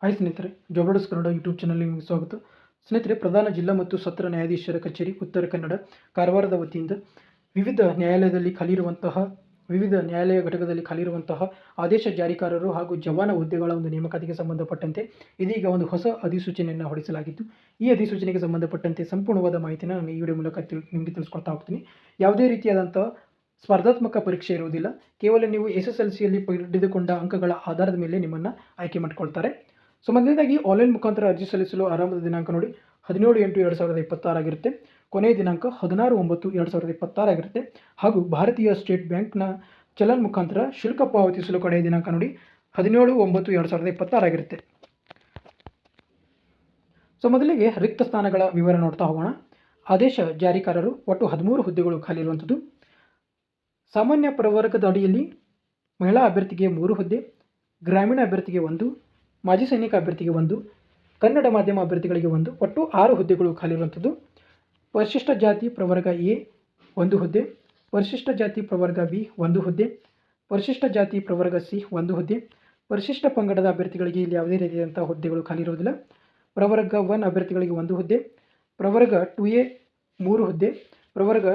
Hi ಸ್ನೇಹಿತರೆ, ಜಾಬ್ರೋಡರ್ಸ್ Kannada YouTube ಚಾನಲ್ಗೆ ನಿಮಗೆ ಸ್ವಾಗತ. ಸ್ನೇಹಿತರೆ, ಪ್ರಧಾನ ಜಿಲ್ಲಾ ಮತ್ತು ಸತ್ರ ನ್ಯಾಯಾಧೀಶರ ಕಚೇರಿ ಉತ್ತರ ಕನ್ನಡ ಕಾರವಾರದ ವತಿಯಿಂದ ವಿವಿಧ ನ್ಯಾಯಾಲಯ ಘಟಕದಲ್ಲಿ ಖಾಲಿರುವಂತಹ ಆದೇಶ ಜಾರಿಕಾರರು ಹಾಗೂ ಜವಾನ ಹುದ್ದೆಗಳ ಒಂದು ನೇಮಕಾತಿಗೆ ಸಂಬಂಧಪಟ್ಟಂತೆ ಇದೀಗ ಒಂದು ಹೊಸ ಅಧಿಸೂಚನೆಯನ್ನು ಹೊರಡಿಸಲಾಗಿದ್ದು, ಈ ಅಧಿಸೂಚನೆಗೆ ಸಂಬಂಧಪಟ್ಟಂತೆ ಸಂಪೂರ್ಣವಾದ ಮಾಹಿತಿಯನ್ನು ನಾನು ಈ ವಿಡಿಯೋ ಮೂಲಕ ನಿಮಗೆ ತಿಳಿಸ್ಕೊಡ್ತಾ ಹೋಗ್ತೀನಿ. ಯಾವುದೇ ರೀತಿಯಾದಂತಹ ಸ್ಪರ್ಧಾತ್ಮಕ ಪರೀಕ್ಷೆ ಇರುವುದಿಲ್ಲ. ಕೇವಲ ನೀವು SSLCಯಲ್ಲಿ ಪಡೆದುಕೊಂಡ ಅಂಕಗಳ ಆಧಾರದ ಮೇಲೆ ನಿಮ್ಮನ್ನು ಆಯ್ಕೆ ಮಾಡಿಕೊಳ್ತಾರೆ. ಸೊ ಮೊದಲನೇದಾಗಿ ಆನ್ಲೈನ್ ಮುಖಾಂತರ ಅರ್ಜಿ ಸಲ್ಲಿಸಲು ಆರಂಭದ ದಿನಾಂಕ ನೋಡಿ 17/8/2026 ಆಗಿರುತ್ತೆ. ಕೊನೆಯ ದಿನಾಂಕ 16/9/2026 ಆಗಿರುತ್ತೆ. ಹಾಗೂ ಭಾರತೀಯ ಸ್ಟೇಟ್ ಬ್ಯಾಂಕ್ನ ಚಲನ್ ಮುಖಾಂತರ ಶುಲ್ಕ ಪಾವತಿಸಲು ಕೊನೆಯ ದಿನಾಂಕ ನೋಡಿ 17/9/2026 ಆಗಿರುತ್ತೆ. ಸೊ ಮೊದಲಿಗೆ ರಿಕ್ತ ಸ್ಥಾನಗಳ ವಿವರ ನೋಡ್ತಾ ಹೋಗೋಣ. ಆದೇಶ ಜಾರಿಕಾರರು ಒಟ್ಟು 13 ಹುದ್ದೆಗಳು ಖಾಲಿ ಇರುವಂಥದ್ದು. ಸಾಮಾನ್ಯ ಪ್ರವರ್ಗದ ಅಡಿಯಲ್ಲಿ ಮಹಿಳಾ ಅಭ್ಯರ್ಥಿಗೆ 3 ಹುದ್ದೆ, ಗ್ರಾಮೀಣ ಅಭ್ಯರ್ಥಿಗೆ 1, ಮಾಜಿ ಸೈನಿಕ ಅಭ್ಯರ್ಥಿಗೆ 1, ಕನ್ನಡ ಮಾಧ್ಯಮ ಅಭ್ಯರ್ಥಿಗಳಿಗೆ 1, ಒಟ್ಟು 6 ಹುದ್ದೆಗಳು ಖಾಲಿ ಇರುವಂಥದ್ದು. ಪರಿಶಿಷ್ಟ ಜಾತಿ ಪ್ರವರ್ಗ ಎ 1 ಹುದ್ದೆ, ಪರಿಶಿಷ್ಟ ಜಾತಿ ಪ್ರವರ್ಗ ಬಿ 1 ಹುದ್ದೆ, ಪರಿಶಿಷ್ಟ ಜಾತಿ ಪ್ರವರ್ಗ ಸಿ 1 ಹುದ್ದೆ. ಪರಿಶಿಷ್ಟ ಪಂಗಡದ ಅಭ್ಯರ್ಥಿಗಳಿಗೆ ಇಲ್ಲಿ ಯಾವುದೇ ರೀತಿಯಾದಂಥ ಹುದ್ದೆಗಳು ಖಾಲಿ ಇರುವುದಿಲ್ಲ. ಪ್ರವರ್ಗ 1 ಅಭ್ಯರ್ಥಿಗಳಿಗೆ 1 ಹುದ್ದೆ, ಪ್ರವರ್ಗ 2A 3 ಹುದ್ದೆ, ಪ್ರವರ್ಗ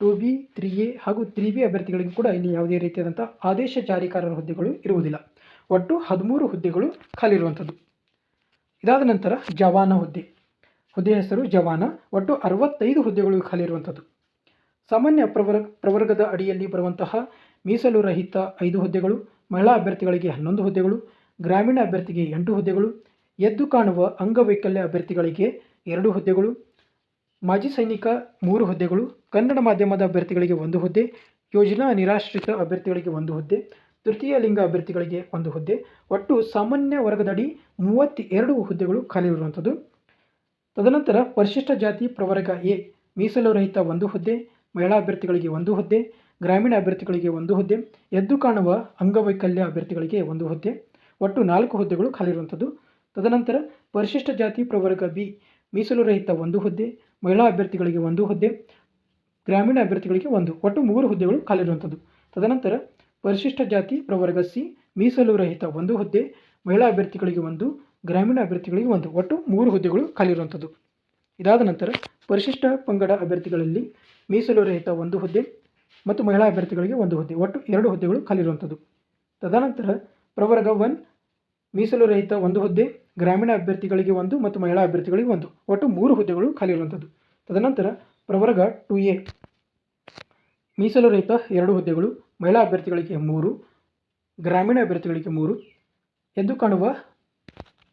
2B 3A ಹಾಗೂ 3B ಅಭ್ಯರ್ಥಿಗಳಿಗೂ ಕೂಡ ಇಲ್ಲಿ ಯಾವುದೇ ರೀತಿಯಾದಂಥ ಆದೇಶ ಜಾರಿಕಾರರ ಹುದ್ದೆಗಳು ಇರುವುದಿಲ್ಲ. ಒಟ್ಟು 13 ಹುದ್ದೆಗಳು ಖಾಲಿ ಇರುವಂಥದ್ದು. ಇದಾದ ನಂತರ ಜವಾನ ಹುದ್ದೆ ಹೆಸರು ಜವಾನ. ಒಟ್ಟು 65 ಹುದ್ದೆಗಳು ಖಾಲಿ ಇರುವಂಥದ್ದು. ಸಾಮಾನ್ಯ ಪ್ರವರ್ಗದ ಅಡಿಯಲ್ಲಿ ಬರುವಂತಹ ಮೀಸಲು ರಹಿತ 5 ಹುದ್ದೆಗಳು, ಮಹಿಳಾ ಅಭ್ಯರ್ಥಿಗಳಿಗೆ 11 ಹುದ್ದೆಗಳು, ಗ್ರಾಮೀಣ ಅಭ್ಯರ್ಥಿಗೆ 8 ಹುದ್ದೆಗಳು, ಎದ್ದು ಕಾಣುವ ಅಂಗವೈಕಲ್ಯ ಅಭ್ಯರ್ಥಿಗಳಿಗೆ 2 ಹುದ್ದೆಗಳು, ಮಾಜಿ ಸೈನಿಕ 3 ಹುದ್ದೆಗಳು, ಕನ್ನಡ ಮಾಧ್ಯಮದ ಅಭ್ಯರ್ಥಿಗಳಿಗೆ 1 ಹುದ್ದೆ, ಯೋಜನಾ ನಿರಾಶ್ರಿತ ಅಭ್ಯರ್ಥಿಗಳಿಗೆ 1 ಹುದ್ದೆ, ತೃತೀಯ ಲಿಂಗ ಅಭ್ಯರ್ಥಿಗಳಿಗೆ 1 ಹುದ್ದೆ. ಒಟ್ಟು ಸಾಮಾನ್ಯ ವರ್ಗದಡಿ 32 ಹುದ್ದೆಗಳು ಖಾಲಿ ಇರುವಂಥದ್ದು. ತದನಂತರ ಪರಿಶಿಷ್ಟ ಜಾತಿ ಪ್ರವರ್ಗ ಎ ಮೀಸಲು ರಹಿತ 1 ಹುದ್ದೆ, ಮಹಿಳಾ ಅಭ್ಯರ್ಥಿಗಳಿಗೆ 1 ಹುದ್ದೆ, ಗ್ರಾಮೀಣ ಅಭ್ಯರ್ಥಿಗಳಿಗೆ 1 ಹುದ್ದೆ, ಎದ್ದು ಕಾಣುವ ಅಂಗವೈಕಲ್ಯ ಅಭ್ಯರ್ಥಿಗಳಿಗೆ 1 ಹುದ್ದೆ. ಒಟ್ಟು 4 ಹುದ್ದೆಗಳು ಖಾಲಿ ಇರುವಂಥದ್ದು. ತದನಂತರ ಪರಿಶಿಷ್ಟ ಜಾತಿ ಪ್ರವರ್ಗ ಬಿ ಮೀಸಲು ರಹಿತ 1 ಹುದ್ದೆ, ಮಹಿಳಾ ಅಭ್ಯರ್ಥಿಗಳಿಗೆ 1 ಹುದ್ದೆ, ಗ್ರಾಮೀಣ ಅಭ್ಯರ್ಥಿಗಳಿಗೆ 1, ಒಟ್ಟು 3 ಹುದ್ದೆಗಳು ಖಾಲಿ ಇರುವಂಥದ್ದು. ತದನಂತರ ಪರಿಶಿಷ್ಟ ಜಾತಿ ಪ್ರವರ್ಗ ಸಿ ಮೀಸಲು ರಹಿತ 1 ಹುದ್ದೆ, ಮಹಿಳಾ ಅಭ್ಯರ್ಥಿಗಳಿಗೆ 1, ಗ್ರಾಮೀಣ ಅಭ್ಯರ್ಥಿಗಳಿಗೆ 1, ಒಟ್ಟು 3 ಹುದ್ದೆಗಳು ಖಾಲಿ ಇರುವಂಥದ್ದು. ಇದಾದ ನಂತರ ಪರಿಶಿಷ್ಟ ಪಂಗಡ ಅಭ್ಯರ್ಥಿಗಳಲ್ಲಿ ಮೀಸಲು ರಹಿತ 1 ಹುದ್ದೆ ಮತ್ತು ಮಹಿಳಾ ಅಭ್ಯರ್ಥಿಗಳಿಗೆ 1 ಹುದ್ದೆ, ಒಟ್ಟು 2 ಹುದ್ದೆಗಳು ಖಾಲಿ ಇರುವಂಥದ್ದು. ತದನಂತರ ಪ್ರವರ್ಗ 1 ಮೀಸಲು ರಹಿತ 1 ಹುದ್ದೆ, ಗ್ರಾಮೀಣ ಅಭ್ಯರ್ಥಿಗಳಿಗೆ 1 ಮತ್ತು ಮಹಿಳಾ ಅಭ್ಯರ್ಥಿಗಳಿಗೆ 1, ಒಟ್ಟು 3 ಹುದ್ದೆಗಳು ಖಾಲಿ ಇರುವಂಥದ್ದು. ತದನಂತರ ಪ್ರವರ್ಗ 2A ಮೀಸಲು ರಹಿತ 2 ಹುದ್ದೆಗಳು, ಮಹಿಳಾ ಅಭ್ಯರ್ಥಿಗಳಿಗೆ 3, ಗ್ರಾಮೀಣ ಅಭ್ಯರ್ಥಿಗಳಿಗೆ 3, ಎದ್ದು ಕಾಣುವ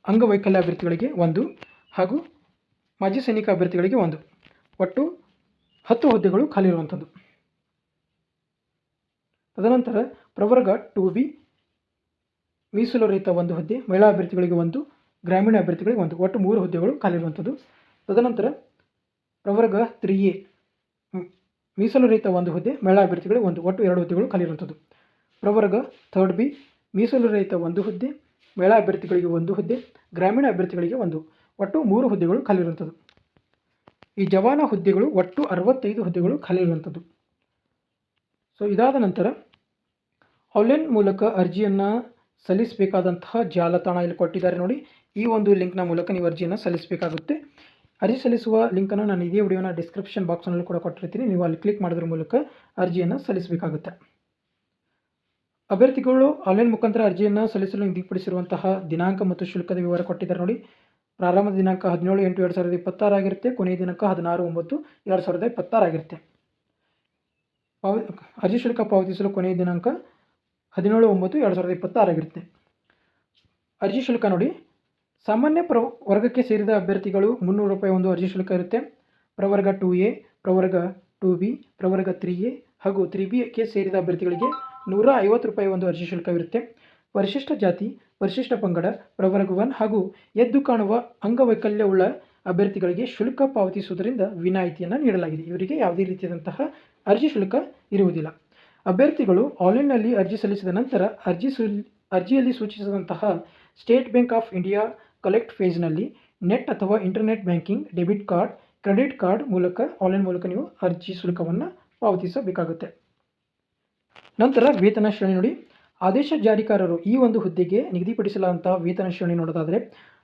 ಅಂಗವೈಕಲ್ಯ ಅಭ್ಯರ್ಥಿಗಳಿಗೆ 1 ಹಾಗೂ ಮಾಜಿ ಸೈನಿಕ ಅಭ್ಯರ್ಥಿಗಳಿಗೆ 1, ಒಟ್ಟು 10 ಹುದ್ದೆಗಳು ಖಾಲಿ ಇರುವಂಥದ್ದು. ತದನಂತರ ಪ್ರವರ್ಗ 2B ಮೀಸಲು ರಹಿತ 1 ಹುದ್ದೆ, ಮಹಿಳಾ ಅಭ್ಯರ್ಥಿಗಳಿಗೆ 1, ಗ್ರಾಮೀಣ ಅಭ್ಯರ್ಥಿಗಳಿಗೆ 1, ಒಟ್ಟು 3 ಹುದ್ದೆಗಳು ಖಾಲಿ ಇರುವಂಥದ್ದು. ತದನಂತರ ಪ್ರವರ್ಗ 3A ಮೀಸಲು ರಹಿತ 1 ಹುದ್ದೆ, ಮಹಿಳಾ ಅಭ್ಯರ್ಥಿಗಳಿಗೆ 1, ಒಟ್ಟು 2 ಹುದ್ದೆಗಳು ಖಾಲಿ ಇರುವಂಥದ್ದು. ಪ್ರವರ್ಗ 3B ಮೀಸಲು ರಹಿತ 1 ಹುದ್ದೆ, ಮಹಿಳಾ ಅಭ್ಯರ್ಥಿಗಳಿಗೆ 1 ಹುದ್ದೆ, ಗ್ರಾಮೀಣ ಅಭ್ಯರ್ಥಿಗಳಿಗೆ 1, ಒಟ್ಟು 3 ಹುದ್ದೆಗಳು ಖಾಲಿ ಇರುವಂಥದ್ದು. ಈ ಜವಾನ ಹುದ್ದೆಗಳು ಒಟ್ಟು 65 ಹುದ್ದೆಗಳು ಖಾಲಿ ಇರುವಂಥದ್ದು. ಸೊ ಇದಾದ ನಂತರ ಆನ್ಲೈನ್ ಮೂಲಕ ಅರ್ಜಿಯನ್ನು ಸಲ್ಲಿಸಬೇಕಾದಂತಹ ಜಾಲತಾಣ ಇಲ್ಲಿ ಕೊಟ್ಟಿದ್ದಾರೆ ನೋಡಿ. ಈ ಒಂದು ಲಿಂಕ್ನ ಮೂಲಕ ನೀವು ಅರ್ಜಿಯನ್ನು ಸಲ್ಲಿಸಬೇಕಾಗುತ್ತೆ. ಅರ್ಜಿ ಸಲ್ಲಿಸುವ ಲಿಂಕನ್ನು ನಾನು ಇದೇ ವಿಡಿಯೋನ ಡಿಸ್ಕ್ರಿಪ್ಷನ್ ಬಾಕ್ಸ್ನಲ್ಲಿ ಕೂಡ ಕೊಟ್ಟಿರ್ತೀನಿ. ನೀವು ಅಲ್ಲಿ ಕ್ಲಿಕ್ ಮಾಡೋದ್ರ ಮೂಲಕ ಅರ್ಜಿಯನ್ನು ಸಲ್ಲಿಸಬೇಕಾಗುತ್ತೆ. ಅಭ್ಯರ್ಥಿಗಳು ಆನ್ಲೈನ್ ಮುಖಾಂತರ ಅರ್ಜಿಯನ್ನು ಸಲ್ಲಿಸಲು ನಿಗದಿಪಡಿಸಿರುವಂತಹ ದಿನಾಂಕ ಮತ್ತು ಶುಲ್ಕದ ವಿವರ ಕೊಟ್ಟಿದ್ದಾರೆ ನೋಡಿ. ಪ್ರಾರಂಭದ ದಿನಾಂಕ 17/8/2026 ಆಗಿರುತ್ತೆ. ಕೊನೆಯ ದಿನಾಂಕ 16/9/2026 ಆಗಿರುತ್ತೆ. ಅರ್ಜಿ ಶುಲ್ಕ ಪಾವತಿಸಲು ಕೊನೆಯ ದಿನಾಂಕ 17/9/2026 ಆಗಿರುತ್ತೆ. ಅರ್ಜಿ ಶುಲ್ಕ ನೋಡಿ, ಸಾಮಾನ್ಯ ವರ್ಗಕ್ಕೆ ಸೇರಿದ ಅಭ್ಯರ್ಥಿಗಳು 300 ರೂಪಾಯಿ ಒಂದು ಅರ್ಜಿ ಶುಲ್ಕ ಇರುತ್ತೆ. ಪ್ರವರ್ಗ 2A, ಪ್ರವರ್ಗ 2B, ಪ್ರವರ್ಗ 3A ಹಾಗೂ 3Bಗೆ ಸೇರಿದ ಅಭ್ಯರ್ಥಿಗಳಿಗೆ 150 ರೂಪಾಯಿ ಒಂದು ಅರ್ಜಿ ಶುಲ್ಕವಿರುತ್ತೆ. ಪರಿಶಿಷ್ಟ ಜಾತಿ, ಪರಿಶಿಷ್ಟ ಪಂಗಡ, ಪ್ರವರ್ಗ 1 ಹಾಗೂ ಎದ್ದು ಕಾಣುವ ಅಂಗವೈಕಲ್ಯವುಳ್ಳ ಅಭ್ಯರ್ಥಿಗಳಿಗೆ ಶುಲ್ಕ ಪಾವತಿಸುವುದರಿಂದ ವಿನಾಯಿತಿಯನ್ನು ನೀಡಲಾಗಿದೆ. ಇವರಿಗೆ ಯಾವುದೇ ರೀತಿಯಾದಂತಹ ಅರ್ಜಿ ಶುಲ್ಕ ಇರುವುದಿಲ್ಲ. ಅಭ್ಯರ್ಥಿಗಳು ಆನ್ಲೈನ್ನಲ್ಲಿ ಅರ್ಜಿ ಸಲ್ಲಿಸಿದ ನಂತರ ಅರ್ಜಿಯಲ್ಲಿ ಸೂಚಿಸಿದಂತಹ State Bank of India collect ಫೇಜ್ನಲ್ಲಿ ನೆಟ್ ಅಥವಾ internet banking, debit card, credit card ಮೂಲಕ ಆನ್ಲೈನ್ ಮೂಲಕ ನೀವು ಅರ್ಜಿ ಶುಲ್ಕವನ್ನು ಪಾವತಿಸಬೇಕಾಗುತ್ತೆ. ನಂತರ ವೇತನ ಶ್ರೇಣಿ ನೋಡಿ, ಆದೇಶ ಜಾರಿಕಾರರು ಈ ಒಂದು ಹುದ್ದೆಗೆ ನಿಗದಿಪಡಿಸಲಾದಂಥ ವೇತನ ಶ್ರೇಣಿ ನೋಡೋದಾದರೆ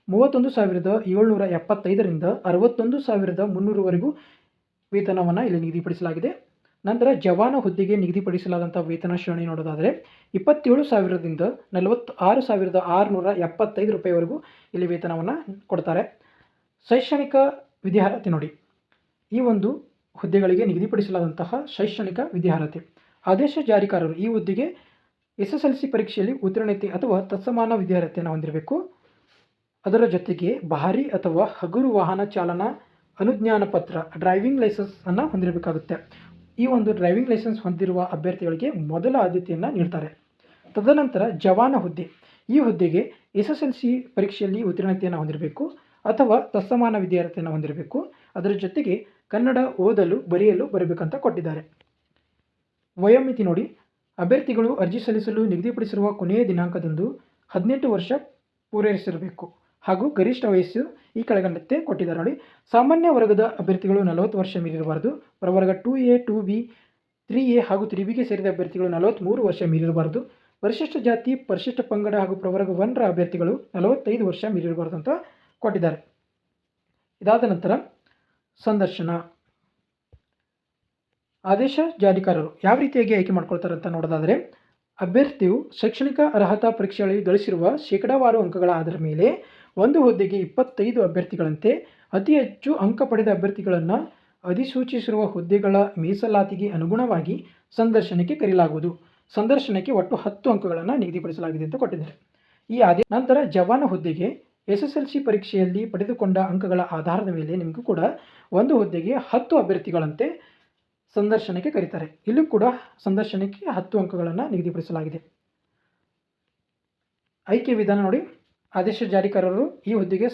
31,775ರಿಂದ 61,300ವರೆಗೂ ವೇತನವನ್ನು ಇಲ್ಲಿ ನಿಗದಿಪಡಿಸಲಾಗಿದೆ. ನಂತರ ಜವಾನ ಹುದ್ದೆಗೆ ನಿಗದಿಪಡಿಸಲಾದಂಥ ವೇತನ ಶ್ರೇಣಿ ನೋಡೋದಾದರೆ 27,000ದಿಂದ 46,675 ರೂಪಾಯಿವರೆಗೂ ಇಲ್ಲಿ ವೇತನವನ್ನು ಕೊಡ್ತಾರೆ. ಶೈಕ್ಷಣಿಕ ವಿದ್ಯಾರ್ಹತೆ ನೋಡಿ, ಈ ಒಂದು ಹುದ್ದೆಗಳಿಗೆ ನಿಗದಿಪಡಿಸಲಾದಂತಹ ಶೈಕ್ಷಣಿಕ ವಿದ್ಯಾರ್ಹತೆ. ಆದೇಶ ಜಾರಿಕಾರರು ಈ ಹುದ್ದೆಗೆ SSLC ಪರೀಕ್ಷೆಯಲ್ಲಿ ಉತ್ತೀರ್ಣತೆ ಅಥವಾ ತತ್ಸಮಾನ ವಿದ್ಯಾರ್ಹತೆಯನ್ನು ಹೊಂದಿರಬೇಕು. ಅದರ ಜೊತೆಗೆ ಭಾರೀ ಅಥವಾ ಹಗುರು ವಾಹನ ಚಾಲನಾ ಅನುಜ್ಞಾನ ಪತ್ರ ಡ್ರೈವಿಂಗ್ ಲೈಸೆನ್ಸ್ ಅನ್ನು ಹೊಂದಿರಬೇಕಾಗುತ್ತೆ. ಈ ಒಂದು ಡ್ರೈವಿಂಗ್ ಲೈಸೆನ್ಸ್ ಹೊಂದಿರುವ ಅಭ್ಯರ್ಥಿಗಳಿಗೆ ಮೊದಲ ಆದ್ಯತೆಯನ್ನು ನೀಡ್ತಾರೆ. ತದನಂತರ ಜವಾನ ಹುದ್ದೆ, ಈ ಹುದ್ದೆಗೆ SSLC ಪರೀಕ್ಷೆಯಲ್ಲಿ ಉತ್ತೀರ್ಣತೆಯನ್ನು ಹೊಂದಿರಬೇಕು ಅಥವಾ ತತ್ಸಮಾನ ವಿದ್ಯಾರ್ಹತೆಯನ್ನು ಹೊಂದಿರಬೇಕು. ಅದರ ಜೊತೆಗೆ ಕನ್ನಡ ಓದಲು ಬರೆಯಲು ಬರಬೇಕಂತ ಕೊಟ್ಟಿದ್ದಾರೆ. ವಯೋಮಿತಿ ನೋಡಿ, ಅಭ್ಯರ್ಥಿಗಳು ಅರ್ಜಿ ಸಲ್ಲಿಸಲು ನಿಗದಿಪಡಿಸಿರುವ ಕೊನೆಯ ದಿನಾಂಕದಂದು 18 ವರ್ಷ ಪೂರೈಸಿರಬೇಕು ಹಾಗೂ ಗರಿಷ್ಠ ವಯಸ್ಸು ಈ ಕೆಳಗಂಡಂತೆ ಕೊಟ್ಟಿದ್ದಾರೆ ನೋಡಿ. ಸಾಮಾನ್ಯ ವರ್ಗದ ಅಭ್ಯರ್ಥಿಗಳು 40 ವರ್ಷ ಮೀರಿರಬಾರದು. ಪ್ರವರ್ಗ 2A, 2B, 3A ಹಾಗೂ 3Bಗೆ ಸೇರಿದ ಅಭ್ಯರ್ಥಿಗಳು 43 ವರ್ಷ ಮೀರಿರಬಾರದು. ಪರಿಶಿಷ್ಟ ಜಾತಿ, ಪರಿಶಿಷ್ಟ ಪಂಗಡ ಹಾಗೂ ಪ್ರವರ್ಗ 1ರ ಅಭ್ಯರ್ಥಿಗಳು 45 ವರ್ಷ ಮೀರಿರಬಾರದು ಅಂತ ಕೊಟ್ಟಿದ್ದಾರೆ. ಇದಾದ ನಂತರ ಸಂದರ್ಶನ. ಆದೇಶ ಜಾರಿಕಾರರು ಯಾವ ರೀತಿಯಾಗಿ ಆಯ್ಕೆ ಮಾಡ್ಕೊಳ್ತಾರೆ ಅಂತ ನೋಡೋದಾದರೆ, ಅಭ್ಯರ್ಥಿಯು ಶೈಕ್ಷಣಿಕ ಅರ್ಹತಾ ಪರೀಕ್ಷೆಯಲ್ಲಿ ಗಳಿಸಿರುವ ಶೇಕಡಾವಾರು ಅಂಕಗಳ ಆಧಾರದ ಮೇಲೆ ಒಂದು ಹುದ್ದೆಗೆ 25 ಅಭ್ಯರ್ಥಿಗಳಂತೆ ಅತಿ ಹೆಚ್ಚು ಅಂಕ ಪಡೆದ ಅಭ್ಯರ್ಥಿಗಳನ್ನು ಅಧಿಸೂಚಿಸಿರುವ ಹುದ್ದೆಗಳ ಮೀಸಲಾತಿಗೆ ಅನುಗುಣವಾಗಿ ಸಂದರ್ಶನಕ್ಕೆ ಕರೆಯಲಾಗುವುದು. ಸಂದರ್ಶನಕ್ಕೆ ಒಟ್ಟು 10 ಅಂಕಗಳನ್ನು ನಿಗದಿಪಡಿಸಲಾಗಿದೆ ಅಂತ ಕೊಟ್ಟಿದ್ದಾರೆ. ಈ ನಂತರ ಜವಾನ ಹುದ್ದೆಗೆ SSLC ಪರೀಕ್ಷೆಯಲ್ಲಿ ಪಡೆದುಕೊಂಡ ಅಂಕಗಳ ಆಧಾರದ ಮೇಲೆ ನಿಮಗೂ ಕೂಡ ಒಂದು ಹುದ್ದೆಗೆ 10 ಅಭ್ಯರ್ಥಿಗಳಂತೆ ಸಂದರ್ಶನಕ್ಕೆ ಕರೀತಾರೆ. ಇಲ್ಲೂ ಕೂಡ ಸಂದರ್ಶನಕ್ಕೆ 10 ಅಂಕಗಳನ್ನು ನಿಗದಿಪಡಿಸಲಾಗಿದೆ. ಆಯ್ಕೆ ವಿಧಾನ ನೋಡಿ, ಆದೇಶ ಜಾರಿಕಾರರು ಈ ಹುದ್ದೆಗೆ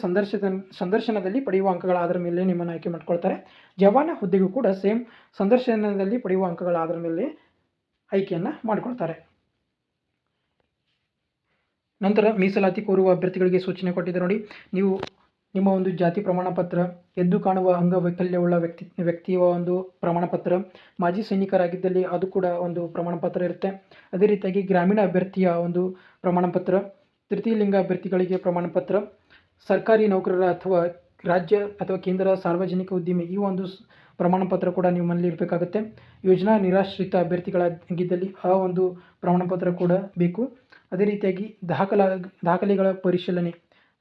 ಸಂದರ್ಶನದಲ್ಲಿ ಪಡೆಯುವ ಅಂಕಗಳ ಆಧಾರದ ಮೇಲೆ ನಿಮ್ಮನ್ನು ಆಯ್ಕೆ ಮಾಡ್ಕೊಳ್ತಾರೆ. ಜವಾನ ಹುದ್ದೆಗೂ ಕೂಡ ಸೇಮ್ ಸಂದರ್ಶನದಲ್ಲಿ ಪಡೆಯುವ ಅಂಕಗಳ ಆಧಾರದ ಮೇಲೆ ಆಯ್ಕೆಯನ್ನು ಮಾಡಿಕೊಳ್ತಾರೆ. ನಂತರ ಮೀಸಲಾತಿ ಕೋರುವ ಅಭ್ಯರ್ಥಿಗಳಿಗೆ ಸೂಚನೆ ಕೊಟ್ಟಿದ್ದಾರೆ ನೋಡಿ. ನೀವು ನಿಮ್ಮ ಒಂದು ಜಾತಿ ಪ್ರಮಾಣ ಪತ್ರ, ಎದ್ದು ಕಾಣುವ ಅಂಗವೈಕಲ್ಯವುಳ್ಳ ವ್ಯಕ್ತಿಯ ಒಂದು ಪ್ರಮಾಣ ಪತ್ರ, ಮಾಜಿ ಸೈನಿಕರಾಗಿದ್ದಲ್ಲಿ ಅದು ಕೂಡ ಒಂದು ಪ್ರಮಾಣ ಪತ್ರ ಇರುತ್ತೆ. ಅದೇ ರೀತಿಯಾಗಿ ಗ್ರಾಮೀಣ ಅಭ್ಯರ್ಥಿಯ ಒಂದು ಪ್ರಮಾಣ ಪತ್ರ, ತೃತೀಯ ಲಿಂಗ ಅಭ್ಯರ್ಥಿಗಳಿಗೆ ಪ್ರಮಾಣ ಪತ್ರ, ಸರ್ಕಾರಿ ನೌಕರರ ಅಥವಾ ರಾಜ್ಯ ಅಥವಾ ಕೇಂದ್ರ ಸಾರ್ವಜನಿಕ ಉದ್ದಿಮೆ ಈ ಒಂದು ಪ್ರಮಾಣ ಪತ್ರ ಕೂಡ ನಿಮ್ಮಲ್ಲಿ ಇರಬೇಕಾಗುತ್ತೆ. ಯೋಜನಾ ನಿರಾಶ್ರಿತ ಅಭ್ಯರ್ಥಿಗಳಾಗಿದ್ದಲ್ಲಿ ಆ ಒಂದು ಪ್ರಮಾಣ ಪತ್ರ ಕೂಡ ಬೇಕು. ಅದೇ ರೀತಿಯಾಗಿ ದಾಖಲೆಗಳ ಪರಿಶೀಲನೆ.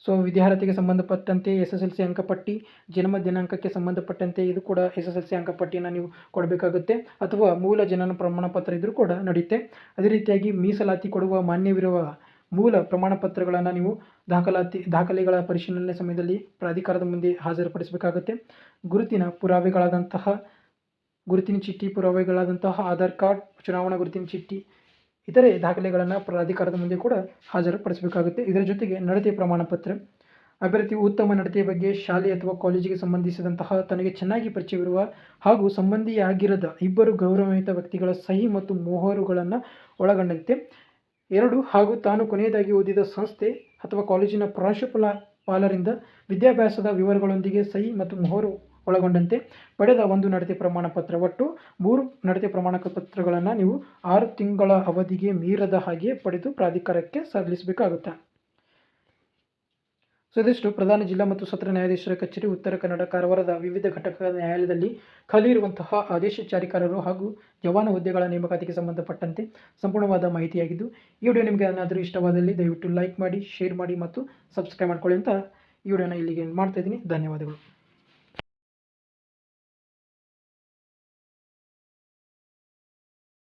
ಸೊ ವಿದ್ಯಾರ್ಹತೆಗೆ ಸಂಬಂಧಪಟ್ಟಂತೆ SSLC ಅಂಕಪಟ್ಟಿ, ಜನ್ಮ ದಿನಾಂಕಕ್ಕೆ ಸಂಬಂಧಪಟ್ಟಂತೆ ಇದು ಕೂಡ SSLC ಅಂಕಪಟ್ಟಿಯನ್ನು ನೀವು ಕೊಡಬೇಕಾಗುತ್ತೆ ಅಥವಾ ಮೂಲ ಜನನ ಪ್ರಮಾಣ ಪತ್ರ ಇದ್ರೂ ಕೂಡ ನಡೆಯುತ್ತೆ. ಅದೇ ರೀತಿಯಾಗಿ ಮೀಸಲಾತಿ ಕೊಡುವ ಮಾನ್ಯವಿರುವ ಮೂಲ ಪ್ರಮಾಣ ಪತ್ರಗಳನ್ನು ನೀವು ದಾಖಲೆಗಳ ಪರಿಶೀಲನೆ ಸಮಯದಲ್ಲಿ ಪ್ರಾಧಿಕಾರದ ಮುಂದೆ ಹಾಜರುಪಡಿಸಬೇಕಾಗುತ್ತೆ. ಗುರುತಿನ ಪುರಾವೆಗಳಾದಂತಹ ಗುರುತಿನ ಚೀಟಿ ಪುರಾವೆಗಳಾದಂತಹ ಆಧಾರ್ ಕಾರ್ಡ್, ಚುನಾವಣಾ ಗುರುತಿನ ಚೀಟಿ, ಇತರೆ ದಾಖಲೆಗಳನ್ನು ಪ್ರಾಧಿಕಾರದ ಮುಂದೆ ಕೂಡ ಹಾಜರುಪಡಿಸಬೇಕಾಗುತ್ತೆ. ಇದರ ಜೊತೆಗೆ ನಡತೆ ಪ್ರಮಾಣ ಪತ್ರ. ಅಭ್ಯರ್ಥಿ ಉತ್ತಮ ನಡತೆಯ ಬಗ್ಗೆ ಶಾಲೆ ಅಥವಾ ಕಾಲೇಜಿಗೆ ಸಂಬಂಧಿಸಿದಂತಹ ತನಗೆ ಚೆನ್ನಾಗಿ ಪರಿಚಯವಿರುವ ಹಾಗೂ ಸಂಬಂಧಿಯಾಗಿರದ 2 ಗೌರವಾನ್ವಿತ ವ್ಯಕ್ತಿಗಳ ಸಹಿ ಮತ್ತು ಮೊಹರುಗಳನ್ನು ಒಳಗೊಂಡಂತೆ 2 ಹಾಗೂ ತಾನು ಕೊನೆಯದಾಗಿ ಓದಿದ ಸಂಸ್ಥೆ ಅಥವಾ ಕಾಲೇಜಿನ ಪ್ರಾಂಶುಪಾಲರಿಂದ ವಿದ್ಯಾಭ್ಯಾಸದ ವಿವರಗಳೊಂದಿಗೆ ಸಹಿ ಮತ್ತು ಮೊಹರು ಒಳಗೊಂಡಂತೆ ಪಡೆದ 1 ನಡತೆ ಪ್ರಮಾಣ ಪತ್ರ. ಒಟ್ಟು 3 ನಡತೆ ಪ್ರಮಾಣ ಪತ್ರಗಳನ್ನು ನೀವು 6 ತಿಂಗಳ ಅವಧಿಗೆ ಮೀರದ ಹಾಗೆ ಪಡೆದು ಪ್ರಾಧಿಕಾರಕ್ಕೆ ಸಲ್ಲಿಸಬೇಕಾಗುತ್ತೆ. ಸೊ ಇದಿಷ್ಟು ಪ್ರಧಾನ ಜಿಲ್ಲಾ ಮತ್ತು ಸತ್ರ ನ್ಯಾಯಾಧೀಶರ ಕಚೇರಿ, ಉತ್ತರ ಕನ್ನಡ, ಕಾರವಾರದ ವಿವಿಧ ಘಟಕ ನ್ಯಾಯಾಲಯದಲ್ಲಿ ಖಾಲಿ ಇರುವಂತಹ ಆದೇಶ ಜಾರಿಕಾರರು ಹಾಗೂ ಜವಾನ ಹುದ್ದೆಗಳ ನೇಮಕಾತಿಗೆ ಸಂಬಂಧಪಟ್ಟಂತೆ ಸಂಪೂರ್ಣವಾದ ಮಾಹಿತಿಯಾಗಿದ್ದು, ಈ ವಿಡಿಯೋ ನಿಮಗೆ ಏನಾದರೂ ಇಷ್ಟವಾದಲ್ಲಿ ದಯವಿಟ್ಟು ಲೈಕ್ ಮಾಡಿ, ಶೇರ್ ಮಾಡಿ ಮತ್ತು ಸಬ್ಸ್ಕ್ರೈಬ್ ಮಾಡ್ಕೊಳ್ಳಿ ಅಂತ ಈ ವಿಡಿಯೋನ ಇಲ್ಲಿಗೆ ಮಾಡ್ತಾ ಇದ್ದೀನಿ. ಧನ್ಯವಾದಗಳು.